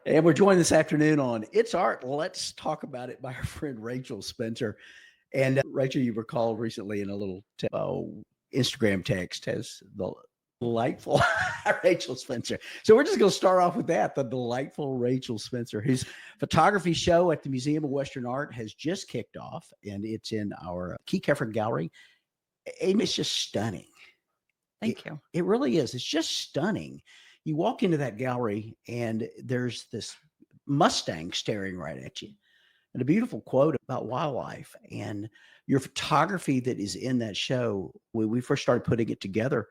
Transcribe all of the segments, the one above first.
And we're joined this afternoon on It's Art, Let's Talk About It by our friend Rachel Spencer. And Rachel, you recall recently in a little Instagram text has the delightful Rachel Spencer. So we're just going to start off with that. The delightful Rachel Spencer, whose photography show at the Museum of Western Art has just kicked off, and it's in our Key Kefren Gallery. And it's just stunning. Thank you. It really is. It's just stunning. You walk into that gallery and there's this Mustang staring right at you, and a beautiful quote about wildlife. And your photography that is in that show, when we first started putting it together,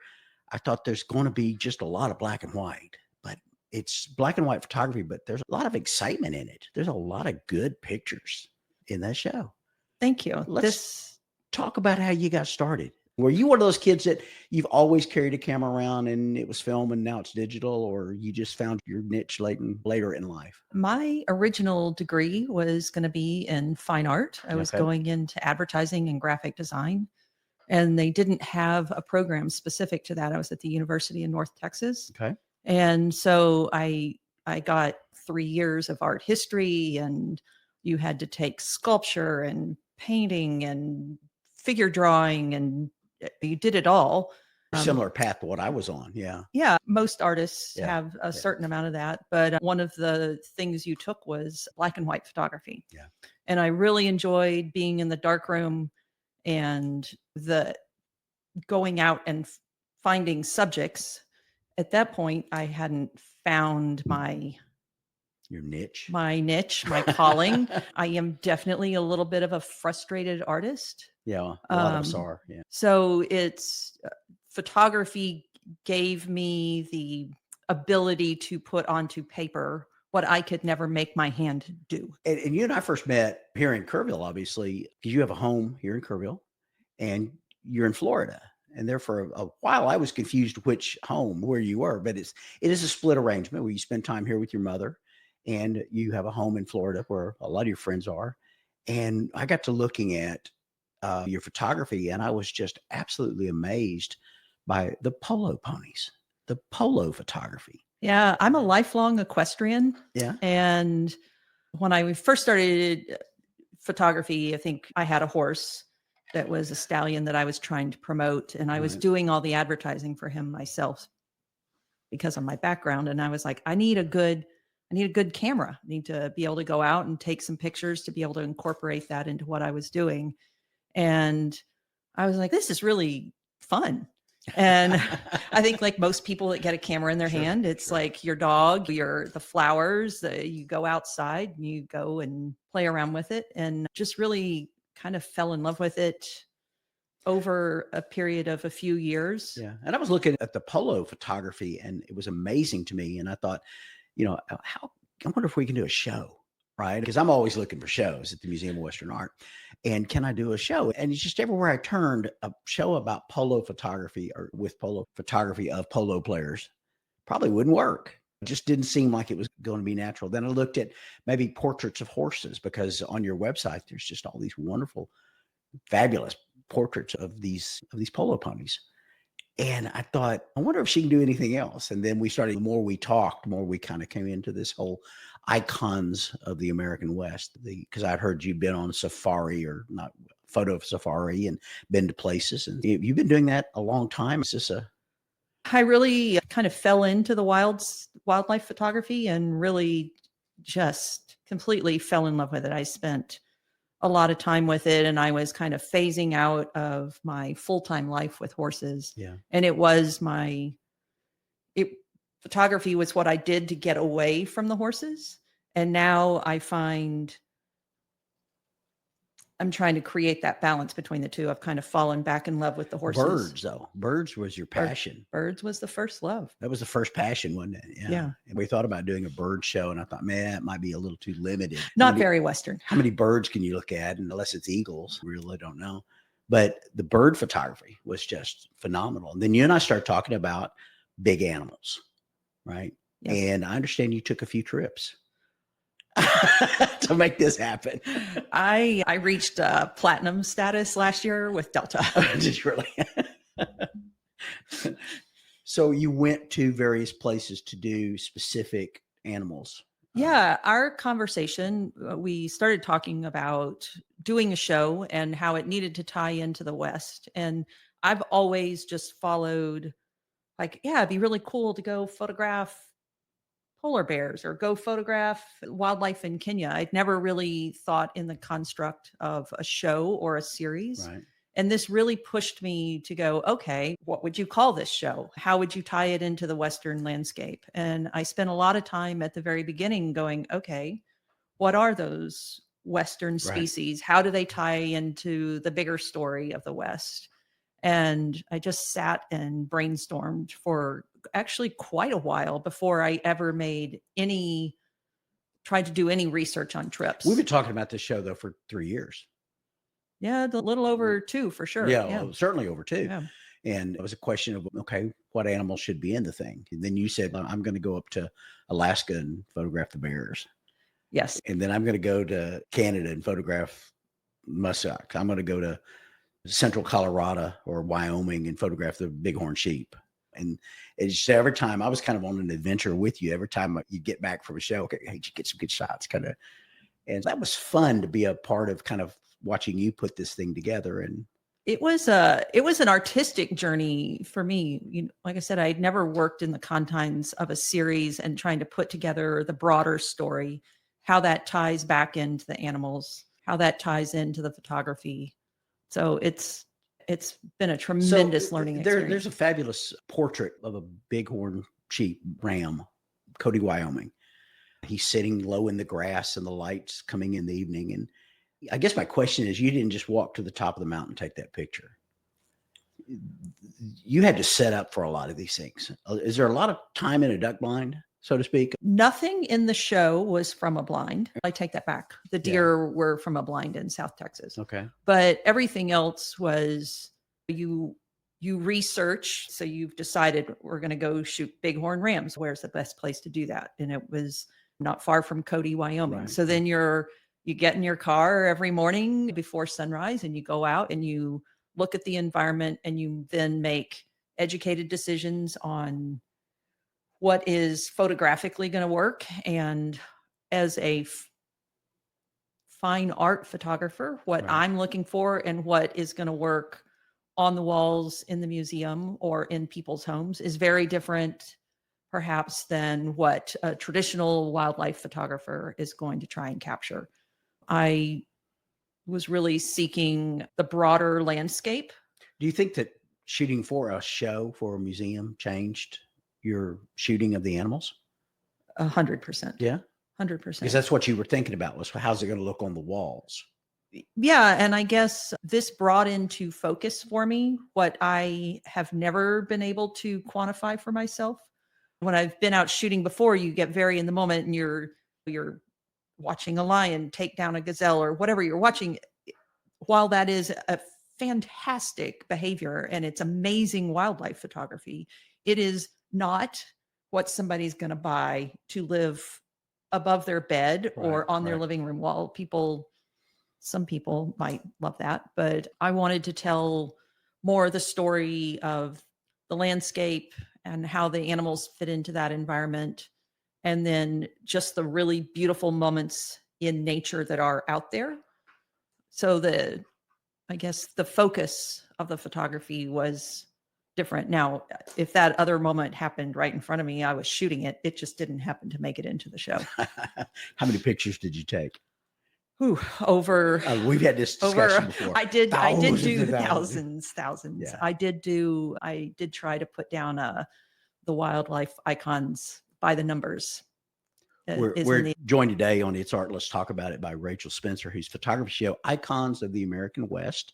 I thought there's going to be just a lot of black and white, but it's black and white photography, but there's a lot of excitement in it. There's a lot of good pictures in that show. Thank you. Let's talk about how you got started. Were you one of those kids that you've always carried a camera around and it was film and now it's digital, or you just found your niche later in life? My original degree was going to be in fine art. I was going into advertising and graphic design, and they didn't have a program specific to that. I was at the University in North Texas. Okay. And so I got 3 years of art history, and you had to take sculpture and painting and figure drawing, and you did it all. Similar path to what I was on. Yeah. Yeah. Most artists have a certain amount of that. But one of the things you took was black and white photography. Yeah. And I really enjoyed being in the darkroom and the going out and finding subjects. At that point, I hadn't found your niche, my calling. I am definitely a little bit of a frustrated artist. Yeah, a lot of us are. Yeah. So it's photography gave me the ability to put onto paper what I could never make my hand do. And you and I first met here in Kerrville, obviously, because you have a home here in Kerrville and you're in Florida. And there for a while, I was confused which home, where you were, but it is a split arrangement where you spend time here with your mother and you have a home in Florida where a lot of your friends are. And I got to looking at your photography, and I was just absolutely amazed by the polo ponies, the polo photography. Yeah, I'm a lifelong equestrian. Yeah. And when I first started photography, I think I had a horse that was a stallion that I was trying to promote, and I was doing all the advertising for him myself because of my background. And I was like, I need a good camera. I need to be able to go out and take some pictures to be able to incorporate that into what I was doing. And I was like, this is really fun. And I think like most people that get a camera in their hand, it's like your dog, the flowers, you go outside and you go and play around with it, and just really kind of fell in love with it over a period of a few years. Yeah. And I was looking at the polo photography and it was amazing to me. And I thought, I wonder if we can do a show, right? Because I'm always looking for shows at the Museum of Western Art. And can I do a show? And it's just everywhere I turned, a show about polo photography or with polo photography of polo players probably wouldn't work. It just didn't seem like it was going to be natural. Then I looked at maybe portraits of horses, because on your website, there's just all these wonderful, fabulous portraits of these polo ponies. And I thought, I wonder if she can do anything else. And then the more we talked, the more we kind of came into this whole icons of the American West. Because I'd heard you'd been on safari, or not photo safari, and been to places. And you've been doing that a long time. Is this I really kind of fell into the wildlife photography and really just completely fell in love with it. I spent a lot of time with it, and I was kind of phasing out of my full-time life with horses. Yeah. And photography was what I did to get away from the horses. And now I find I'm trying to create that balance between the two. I've kind of fallen back in love with the horses. Birds, though? Birds was your passion. Birds was the first love. That was the first passion, wasn't it? Yeah. And we thought about doing a bird show, and I thought, man, it might be a little too limited. Not very Western. How many birds can you look at? And unless it's eagles, we really don't know. But the bird photography was just phenomenal. And then you and I started talking about big animals, right? Yes. And I understand you took a few trips to make this happen. I reached platinum status last year with Delta. Just really. So you went to various places to do specific animals Yeah, our conversation, we started talking about doing a show and how it needed to tie into the West. And I've always just followed, like, yeah, it'd be really cool to go photograph polar bears or go photograph wildlife in Kenya. I'd never really thought in the construct of a show or a series. Right. And this really pushed me to go, okay, what would you call this show? How would you tie it into the Western landscape? And I spent a lot of time at the very beginning going, okay, what are those Western Right. species? How do they tie into the bigger story of the West? And I just sat and brainstormed for actually quite a while before I ever tried to do any research on trips. We've been talking about this show though for 3 years. Yeah, a little over 2 for sure. Yeah, Yeah. well, certainly over 2. Yeah. And it was a question of, okay, what animals should be in the thing? And then you said, "Well, I'm going to go up to Alaska and photograph the bears. Yes. And then I'm going to go to Canada and photograph muskox. I'm going to go to central Colorado or Wyoming and photograph the bighorn sheep." And it's just every time I was kind of on an adventure with you. Every time you get back from a show, okay, hey, did you get some good shots? Kind of, and that was fun to be a part of, kind of watching you put this thing together. And It was an artistic journey for me. Like I said, I'd never worked in the confines of a series and trying to put together the broader story, how that ties back into the animals, how that ties into the photography. So it's been a tremendous learning experience. There's a fabulous portrait of a bighorn sheep ram, Cody, Wyoming. He's sitting low in the grass and the lights coming in the evening. And I guess my question is, you didn't just walk to the top of the mountain and take that picture. You had to set up for a lot of these things. Is there a lot of time in a duck blind, so to speak? Nothing in the show was from a blind. I take that back. The deer were from a blind in South Texas. Okay. But everything else was you research. So you've decided we're going to go shoot bighorn rams. Where's the best place to do that? And it was not far from Cody, Wyoming. Right. So then you get in your car every morning before sunrise and you go out and you look at the environment and you then make educated decisions on what is photographically going to work. And as a fine art photographer, what Right. I'm looking for and what is going to work on the walls in the museum or in people's homes is very different perhaps than what a traditional wildlife photographer is going to try and capture. I was really seeking the broader landscape. Do you think that shooting for a show, for a museum, changed your shooting of the animals? 100%. Yeah. 100%. Because that's what you were thinking about, was how's it going to look on the walls? Yeah. And I guess this brought into focus for me what I have never been able to quantify for myself. When I've been out shooting before, you get very in the moment and you're watching a lion take down a gazelle or whatever you're watching. While that is a fantastic behavior and it's amazing wildlife photography, it is not what somebody's going to buy to live above their bed or on their living room wall. Some people might love that, but I wanted to tell more of the story of the landscape and how the animals fit into that environment. And then just the really beautiful moments in nature that are out there. So I guess the focus of the photography was different. Now, if that other moment happened right in front of me, I was shooting it. It just didn't happen to make it into the show. How many pictures did you take? We've had this discussion before. I did do thousands. thousands. Yeah. I did try to put down the wildlife icons by the numbers. We're joined today on It's Art, Let's Talk About It by Rachel Spencer, whose photography show Icons of the American West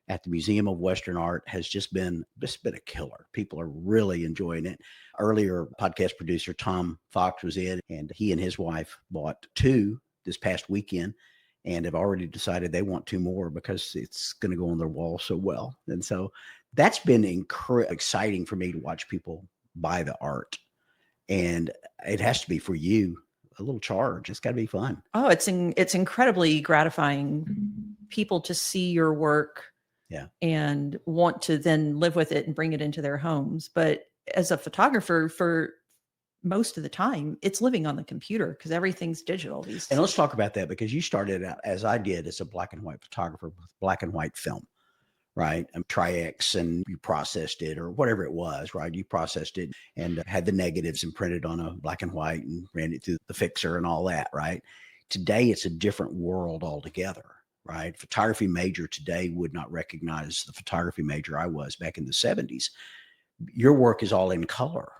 at the Museum of Western Art has just been a killer. People are really enjoying it. Earlier, podcast producer Tom Fox was in, and he and his wife bought 2 this past weekend and have already decided they want 2 more because it's going to go on their wall so well. And so that's been exciting for me to watch people buy the art. And it has to be, for you, a little charge. It's got to be fun. Oh, it's incredibly gratifying people to see your work. Yeah. And want to then live with it and bring it into their homes. But as a photographer, for most of the time it's living on the computer because everything's digital these And days. let's talk about that, because you started out, as I did, as a black and white photographer with black and white film, right? Tri-X, and you processed it or whatever it was, right? You processed it and had the negatives and printed on a black and white and ran it through the fixer and all that, right? Today, it's a different world altogether, right? Photography major today would not recognize the photography major I was back in the 70s. Your work is all in color.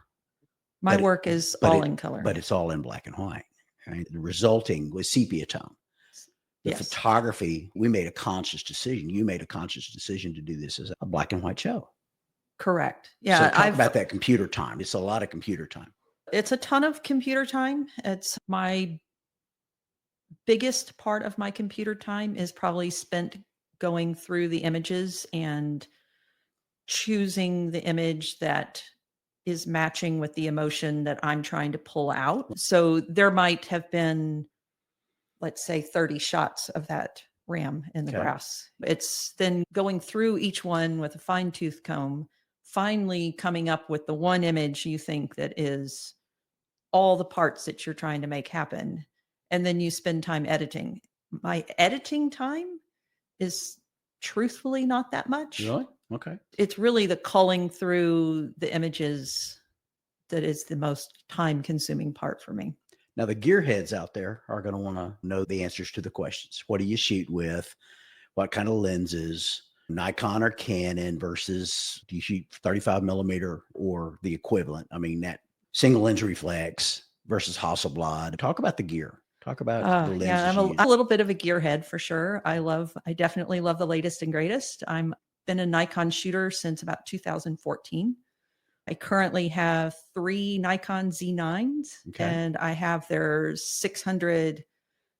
My but work is all in color. But it's all in black and white, right? The resulting was sepia tone. The Yes. photography, we made a conscious decision. You made a conscious decision to do this as a black and white show. Correct. So Yeah. talk about that computer time. It's a lot of computer time. It's a ton of computer time. It's my biggest part of my computer time is probably spent going through the images and choosing the image that is matching with the emotion that I'm trying to pull out. So there might have been, let's say, 30 shots of that ram in the Okay. grass. It's then going through each one with a fine tooth comb, finally coming up with the one image you think that is all the parts that you're trying to make happen. And then you spend time editing. My editing time is truthfully not that much. Really? Okay. It's really the culling through the images that is the most time consuming part for me. Now, the gearheads out there are going to want to know the answers to the questions. What do you shoot with? What kind of lenses? Nikon or Canon versus, do you shoot 35 millimeter or the equivalent? I mean, that single lens reflex versus Hasselblad. Talk about the gear. Talk about the lenses. Yeah, I'm you use. a little bit of a gearhead for sure. I definitely love the latest and greatest. I'm been a Nikon shooter since about 2014. I currently have 3 Nikon Z9s, Okay. and I have their 600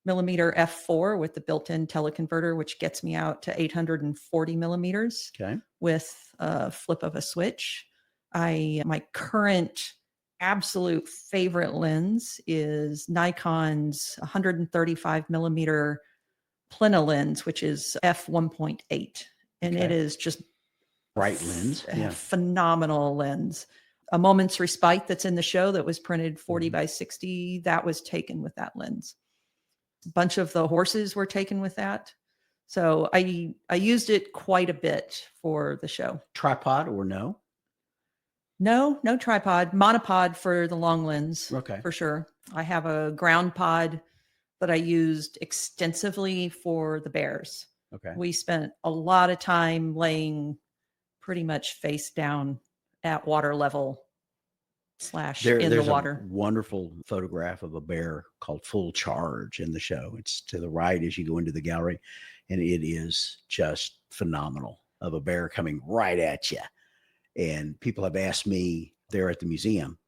millimeter f4 with the built-in teleconverter, which gets me out to 840 millimeters Okay. with a flip of a switch. My current absolute favorite lens is Nikon's 135 millimeter plena lens, which is f1.8. And Okay. it is just Bright lens. a Yeah. phenomenal lens. A Moment's Respite that's in the show that was printed 40 by 60, that was taken with that lens. A bunch of the horses were taken with that. So I used it quite a bit for the show. Tripod or no? No tripod, monopod for the long lens. Okay. For sure. I have a ground pod that I used extensively for the bears. Okay. We spent a lot of time laying pretty much face down at water level / in the There's water. a wonderful photograph of a bear called Full Charge in the show. It's to the right as you go into the gallery, and it is just phenomenal, of a bear coming right at you. And people have asked me there at the museum,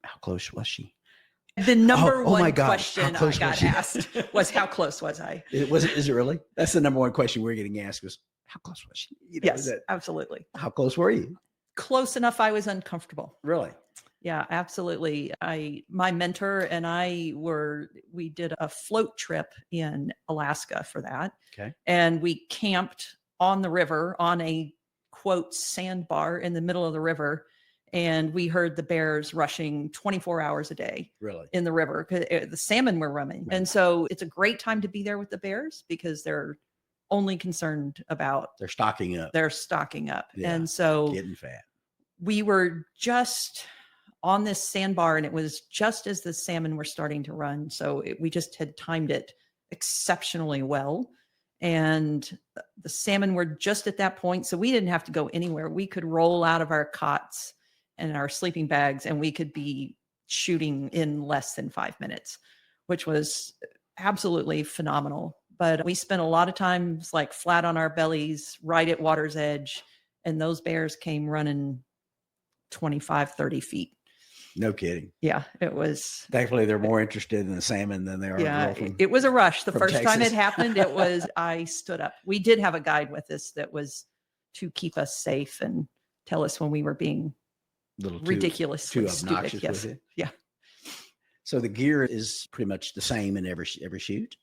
how close was she? The number Oh my one God, question how I close was got she? asked was, how close was I? Is it really? That's the number one question we're getting asked, was how close was she? You know, is Yes, that, absolutely. how close were you? Close enough I was uncomfortable. Really? Yeah, absolutely. My mentor and we did a float trip in Alaska for that. Okay. And we camped on the river on a quote sandbar in the middle of the river. And we heard the bears rushing 24 hours a day Really? in the river because the salmon were roaming. Right. And so it's a great time to be there with the bears because they're only concerned about They're stocking up, their stocking up. Yeah, And so getting fat. we were just on this sandbar, and it was just as the salmon were starting to run. So we just had timed it exceptionally well. And the salmon were just at that point. So we didn't have to go anywhere. We could roll out of our cots and our sleeping bags, and we could be shooting in less than 5 minutes, which was absolutely phenomenal. But we spent a lot of times like flat on our bellies, right at water's edge. And those bears came running 25, 30 feet. No kidding. Yeah, it was. Thankfully, they're more interested in the salmon than they are. Yeah, from, it was a rush. The from first time Texas. it happened, it was, I stood up. We did have a guide with us that was to keep us safe and tell us when we were being little ridiculously too stupid. obnoxious Yes. with it. Yeah. So the gear is pretty much the same in every shoot.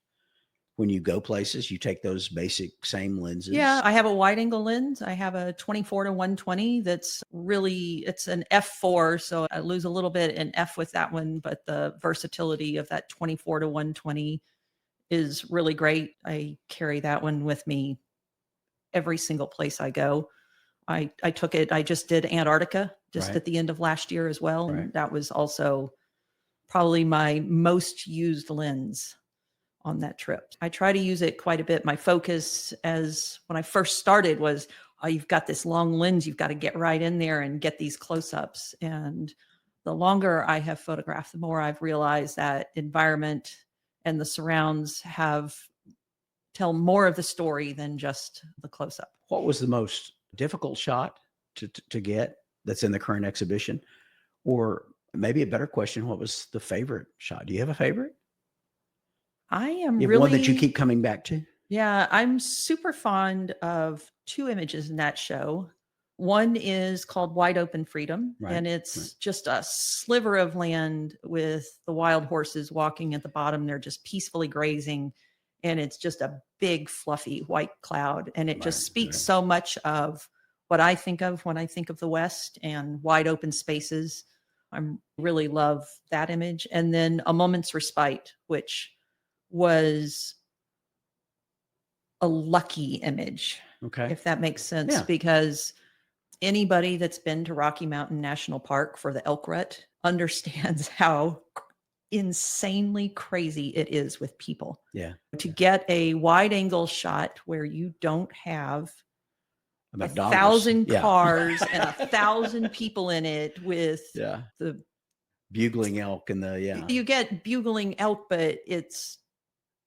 when you go places, you take those basic same lenses? Yeah, I have a wide angle lens. I have a 24 to 120 that's really, it's an f4. So I lose a little bit in f with that one, but the versatility of that 24 to 120 is really great. I carry that one with me every single place I go. I took it, I just did Antarctica just Right. at the end of last year as well. Right. And that was also probably my most used lens on that trip. I try to use it quite a bit. My focus as when I first started was, oh, you've got this long lens, you've got to get right in there and get these close-ups. And the longer I have photographed, the more I've realized that environment and the surrounds tell more of the story than just the close-up. What was the most difficult shot to get that's in the current exhibition? Or maybe a better question, what was the favorite shot? Do you have a favorite? I am You have really one that you keep coming back to? Yeah, I'm super fond of two images in that show. One is called Wide Open Freedom, Right, and it's just a sliver of land with the wild horses walking at the bottom. They're just peacefully grazing, and it's just a big, fluffy white cloud. And it just speaks right. so much of what I think of when I think of the West and wide open spaces. I really love that image. And then A Moment's Respite, which was a lucky image, Okay. if that makes sense, Yeah. because anybody that's been to Rocky Mountain National Park for the elk rut understands how insanely crazy it is with people. Yeah. To get a wide angle shot where you don't have McDonald's. 1,000 Yeah. cars and 1,000 people in it with Yeah. the Bugling elk and you get bugling elk, but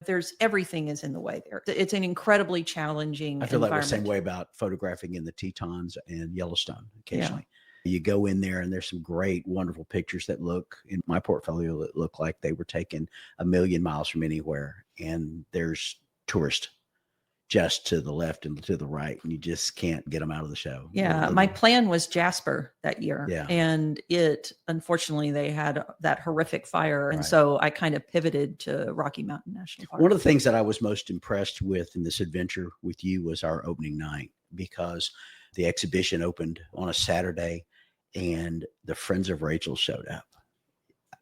there's everything is in the way there. It's an incredibly challenging I feel like the environment. same way about photographing in the Tetons and Yellowstone occasionally. You go in there and there's some great, wonderful pictures that look in my portfolio that look like they were taken a million miles from anywhere. And there's tourists just to the left and to the right, and you just can't get them out of the show. Yeah, my plan was Jasper that year. Yeah. And unfortunately, they had that horrific fire. And Right. so I kind of pivoted to Rocky Mountain National Park. One of the things that I was most impressed with in this adventure with you was our opening night, because the exhibition opened on a Saturday and the Friends of Rachel showed up.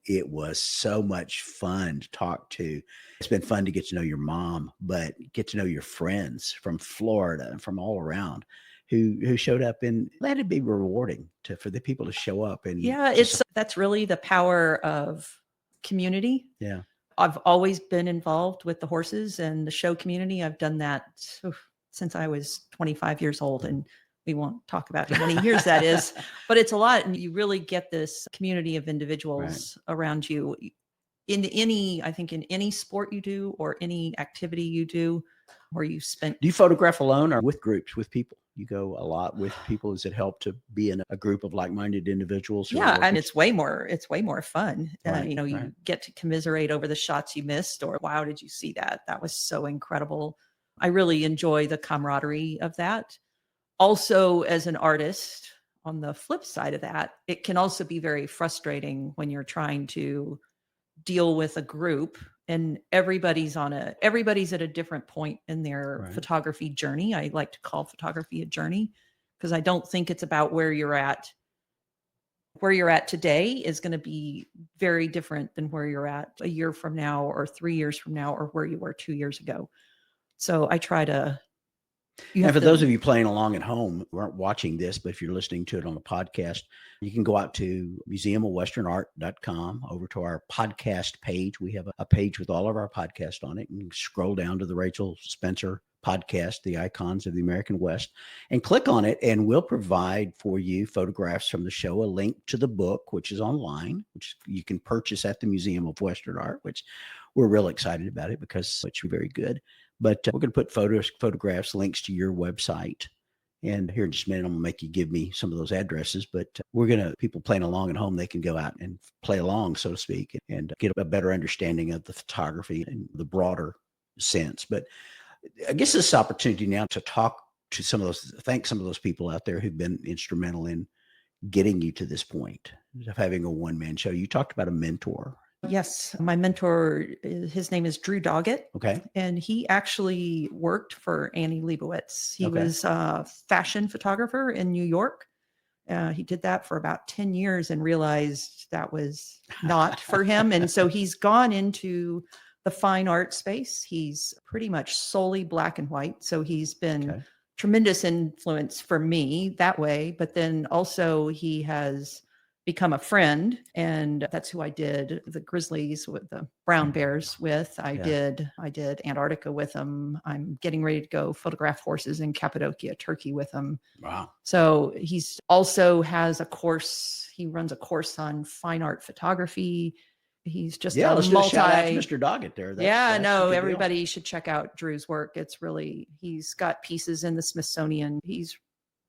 It was so much fun to talk to. It's been fun to get to know your mom, but get to know your friends from Florida and from all around who showed up, and that would be rewarding for the people to show up. And that's really the power of community. Yeah. I've always been involved with the horses and the show community. I've done that since I was 25 years old, and we won't talk about how many years that is, but it's a lot. And you really get this community of individuals around you in any sport you do or any activity you do, where you spend. Do you photograph alone or with groups, with people? You go a lot with people. Does it help to be in a group of like-minded individuals? Yeah. And it's way more fun. Right, You get to commiserate over the shots you missed, or, wow, did you see that? That was so incredible. I really enjoy the camaraderie of that. Also, as an artist, on the flip side of that, it can also be very frustrating when you're trying to deal with a group and everybody's at a different point in their photography journey. I like to call photography a journey, because I don't think it's about where you're at. Where you're at today is going to be very different than where you're at a year from now, or 3 years from now, or where you were 2 years ago. So I try to. And for those of you playing along at home who aren't watching this, but if you're listening to it on a podcast, you can go out to museumofwesternart.com, over to our podcast page. We have a page with all of our podcasts on it, and scroll down to the Rachel Spencer podcast, The Icons of the American West, and click on it, and we'll provide for you photographs from the show, a link to the book, which is online, which you can purchase at the Museum of Western Art, which we're real excited about it because it's very good. But we're going to put photographs, links to your website. And here in just a minute, I'm going to make you give me some of those addresses. But people playing along at home, they can go out and play along, so to speak, and get a better understanding of the photography in the broader sense. But I guess this opportunity now to thank some of those people out there who've been instrumental in getting you to this point of having a one-man show. You talked about a mentor. Yes, my mentor, his name is Drew Doggett, Okay. and he actually worked for Annie Leibovitz. He Okay. was a fashion photographer in New York. He did that for about 10 years and realized that was not for him. And so he's gone into the fine art space. He's pretty much solely black and white. So he's been Okay. tremendous influence for me that way. But then also he has become a friend, and that's who I did the grizzlies with the brown bears with. I Yeah. did Antarctica with him. I'm getting ready to go photograph horses in Cappadocia, Turkey with him. Wow. So he's also has a course. He runs a course on fine art photography. He's just Yeah. a Let's do a shout out to multi. Mr. Doggett there. Yeah, That's a no, good deal. everybody should check out Drew's work. It's really, he's got pieces in the Smithsonian. He's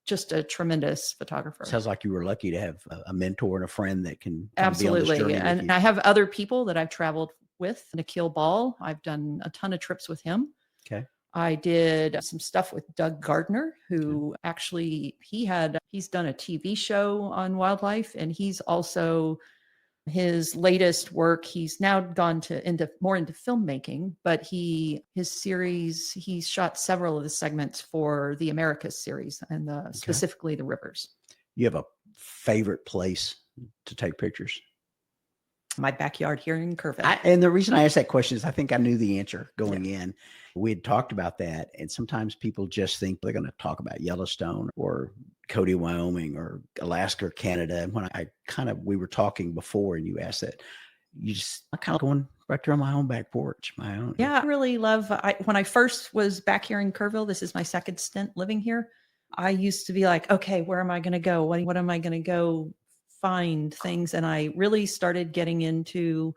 just a tremendous photographer. Sounds like you were lucky to have a mentor and a friend that can kind of be on this Absolutely. journey with And you. I have other people that I've traveled with. Nikhil Ball, I've done a ton of trips with him. Okay. I did some stuff with Doug Gardner, who actually he's done a TV show on wildlife, and he's also, his latest work, he's now gone to more into filmmaking, but his series, he shot several of the segments for the Americas series and specifically the rivers. You have a favorite place to take pictures? My backyard here in Kerrville. And the reason I asked that question is I think I knew the answer going in. We had talked about that. And sometimes people just think they're going to talk about Yellowstone or Cody, Wyoming, or Alaska or Canada. And when we were talking before and you asked that, I kind of going right there on my own back porch, my own. Yeah, I really love, when I first was back here in Kerrville, this is my second stint living here. I used to be like, okay, where am I going to go? What am I going to go find things? And I really started getting into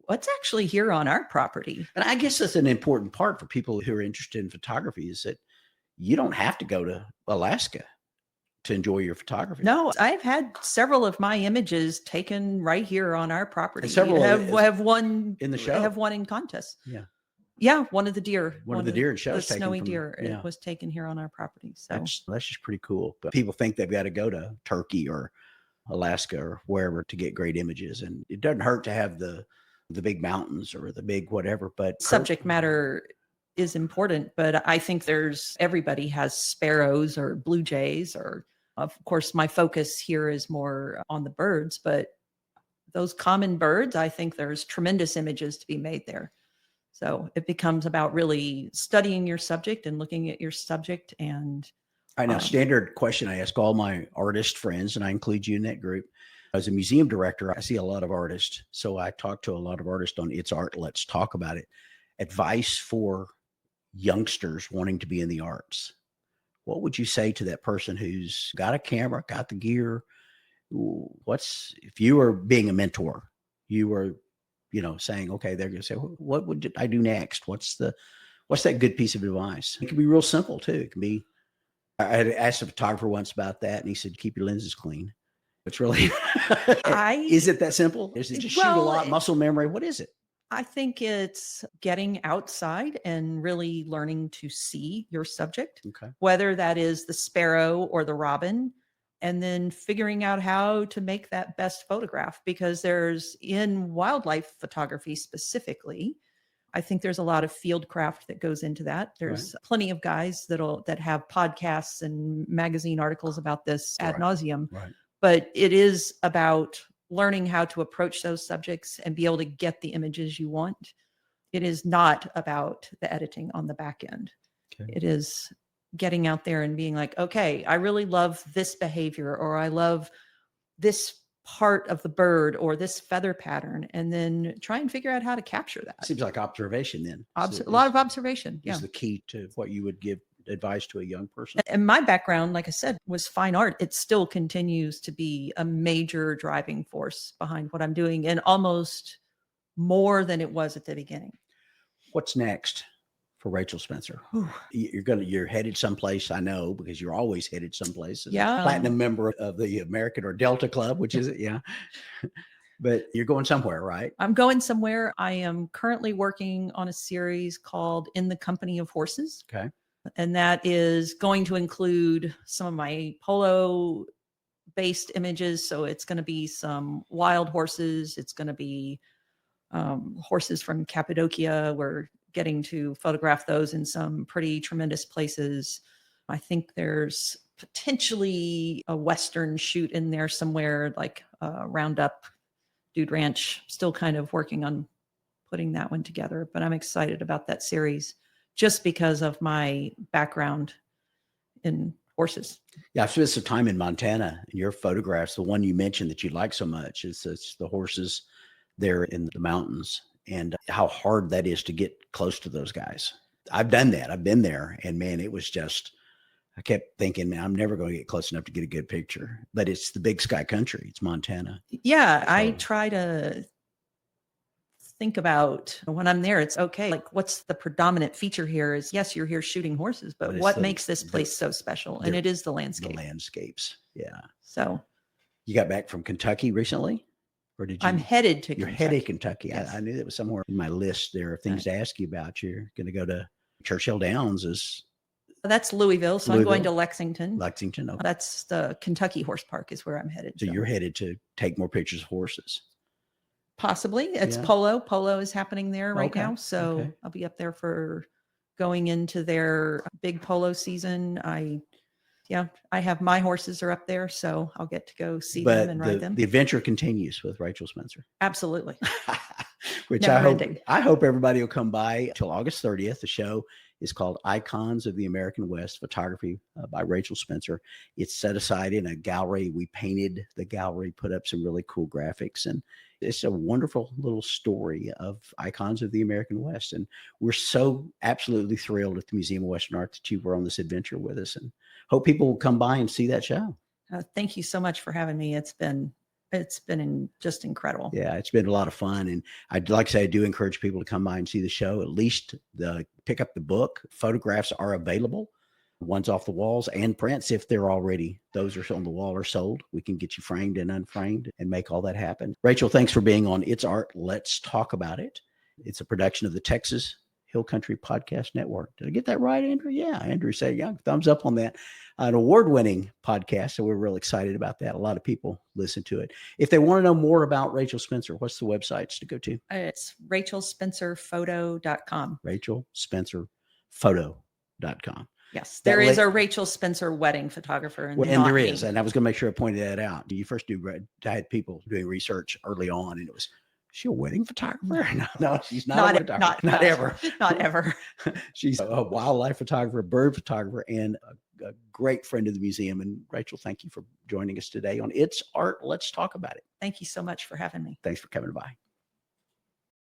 what's actually here on our property. And I guess that's an important part for people who are interested in photography, is that you don't have to go to Alaska to enjoy your photography. No, I've had several of my images taken right here on our property. And several have won in the show. Have won in contests. Yeah. Yeah, one of the deer. One of the deer in show the is taken snowy from- deer. yeah. It was taken here on our property. So That's just pretty cool. But people think they've got to go to Turkey or Alaska or wherever to get great images. And it doesn't hurt to have the big mountains or the big whatever, but subject matter is important. But I think everybody has sparrows or blue jays, or of course my focus here is more on the birds, but those common birds, I think there's tremendous images to be made there. So it becomes about really studying your subject and looking at your subject. And I know, standard question I ask all my artist friends, and I include you in that group. As a museum director, I see a lot of artists. So I talk to a lot of artists on It's Art, Let's Talk About It. Advice for youngsters wanting to be in the arts. What would you say to that person who's got a camera, got the gear? If you were being a mentor, you were, saying, okay, they're going to say, what would I do next? What's that good piece of advice? It can be real simple too. It can be, I had asked a photographer once about that, and he said, keep your lenses clean. It's really, is it that simple? Is it just shoot a lot, muscle memory? What is it? I think it's getting outside and really learning to see your subject, whether that is the sparrow or the robin, and then figuring out how to make that best photograph. Because in wildlife photography specifically, I think there's a lot of field craft that goes into that. There's plenty of guys that have podcasts and magazine articles about this ad nauseum. Right. But it is about learning how to approach those subjects and be able to get the images you want. It is not about the editing on the back end. It is getting out there and being like, okay, I really love this behavior, or I love this part of the bird or this feather pattern, and then try and figure out how to capture that. Seems like observation then. A lot of observation. Is the key to what you would give advice to a young person. And my background, like I said, was fine art. It still continues to be a major driving force behind what I'm doing, and almost more than it was at the beginning. What's next for Rachel Spencer? You're headed someplace, I know, because you're always headed someplace. Yeah. Platinum member of the American or Delta Club, which is it? Yeah. But you're going somewhere, right? I'm going somewhere. I am currently working on a series called In the Company of Horses. Okay. And that is going to include some of my polo based images. So it's going to be some wild horses. It's going to be horses from Cappadocia. We're getting to photograph those in some pretty tremendous places. I think there's potentially a Western shoot in there somewhere, like Roundup, Dude Ranch. Still kind of working on putting that one together, but I'm excited about that series just because of my background in horses. Yeah, I've spent some time in Montana, and your photographs, the one you mentioned that you like so much, is it's the horses there in the mountains and how hard that is to get close to those guys. I've done that. I've been there, and man, it was just, I kept thinking, man, I'm never going to get close enough to get a good picture, but it's the big sky country. It's Montana. Yeah. I So- try to think about when I'm there, it's okay. Like, what's the predominant feature here is, yes, you're here shooting horses, but But it's what the- makes this place so special? And it is the landscape. The landscapes. Yeah. So You got back from Kentucky recently? Or did you? I'm headed to You're Kentucky. headed to Kentucky. Yes. I knew that was somewhere in my list there of things to ask you about. You're going to go to Churchill Downs is That's Louisville. So I'm going to Lexington. Lexington. Okay. That's the Kentucky Horse Park is where I'm headed. So you're headed to take more pictures of horses. Possibly. It's Yeah. polo. Polo is happening there right Okay. now. So Okay. I'll be up there for going into their big polo season. I have my horses are up there, so I'll get to go see them and ride them. The adventure continues with Rachel Spencer. Absolutely. Which Never I hope ending. I hope everybody will come by till August 30th. The show is called Icons of the American West, photography by Rachel Spencer. It's set aside in a gallery. We painted the gallery, put up some really cool graphics, and it's a wonderful little story of icons of the American West. And we're so absolutely thrilled at the Museum of Western Art that you were on this adventure with us, and hope people will come by and see that show. Thank you so much for having me. It's been just incredible. Yeah, it's been a lot of fun. And I'd like to say, I do encourage people to come by and see the show, at least pick up the book. Photographs are available. One's off the walls and prints. If they're already, those are on the wall or sold. We can get you framed and unframed and make all that happen. Rachel, thanks for being on It's Art. Let's talk about it. It's a production of the Texas Hill Country Podcast Network. Did I get that right, Andrew? Yeah, Andrew said, yeah, thumbs up on that. An award-winning podcast, so we're real excited about that. A lot of people listen to it. If they want to know more about Rachel Spencer, what's the websites to go to? It's rachelspencerphoto.com. rachelspencerphoto.com. Yes, there is a Rachel Spencer wedding photographer. And there is. And I was going to make sure I pointed that out. You first I had people doing research early on, and it was, is she a wedding photographer? No, she's not a wedding photographer. Not ever. Not ever. She's a wildlife photographer, bird photographer, and a great friend of the museum. And Rachel, thank you for joining us today on It's Art. Let's talk about it. Thank you so much for having me. Thanks for coming by.